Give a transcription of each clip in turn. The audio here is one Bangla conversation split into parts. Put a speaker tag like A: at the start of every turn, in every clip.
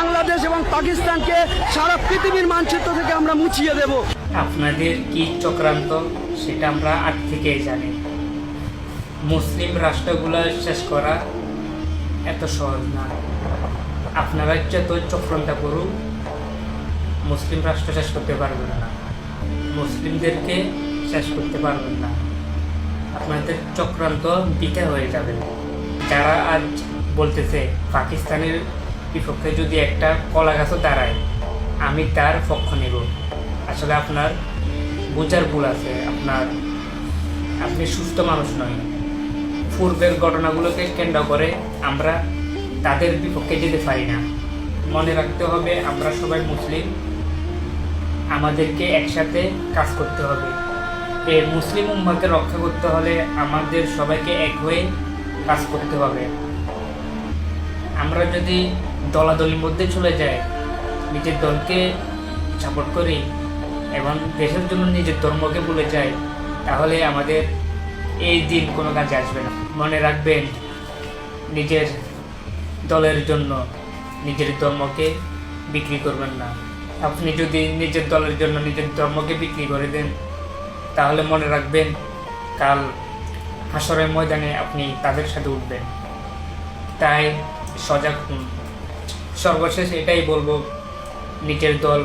A: বাংলাদেশ এবং পাকিস্তানকে সারা পৃথিবীর মানচিত্র থেকে আমরা মুছিয়ে দেব।
B: আপনাদের কি চক্রান্ত সেটা আমরা আগ থেকেই জানি। মুসলিম রাষ্ট্রগুলো শেষ করা এত সহজ না। আপনারা যত চক্রান্ত করুন মুসলিম রাষ্ট্র শেষ করতে পারবেন না, মুসলিমদেরকে শেষ করতে পারবেন না। আপনাদের চক্রান্ত বিকা হয়ে যাবে। যারা আজ বলতেছে পাকিস্তানের বিপক্ষে যদি একটা কলা গাছও দাঁড়ায় আমি তার পক্ষ নেব, আসলে আপনার বোঝার ভুল আছে। আপনি সুস্থ মানুষ নয়। পূর্বের ঘটনাগুলোকে কেন্দ্র করে আমরা তাদের বিপক্ষে যেতে পারি না। মনে রাখতে হবে আমরা সবাই মুসলিম, আমাদেরকে একসাথে কাজ করতে হবে। এই মুসলিম উম্মাকে রক্ষা করতে হলে আমাদের সবাইকে এক হয়ে কাজ করতে হবে। আমরা যদি দলাদলির মধ্যে চলে যাই, নিজের দলকে সাপোর্ট করি এবং দেশের জন্য নিজের ধর্মকে ভুলে যাই, তাহলে আমাদের এই দিন কোনো কাজে আসবে না। মনে রাখবেন নিজের দলের জন্য নিজের ধর্মকে বিক্রি করবেন না। আপনি যদি নিজের দলের জন্য নিজের ধর্মকে বিক্রি করে দেন তাহলে মনে রাখবেন কাল হাসরের ময়দানে আপনি তাদের সাথে উঠবেন। তাই সজাগ হন। সর্বশেষ এটাই বলবো, নিজের দল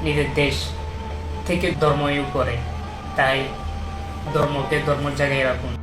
B: নিজের দেশ থেকে ধর্মই উপরে, তাই ধর্মকে ধর্মের জায়গায় রাখুন।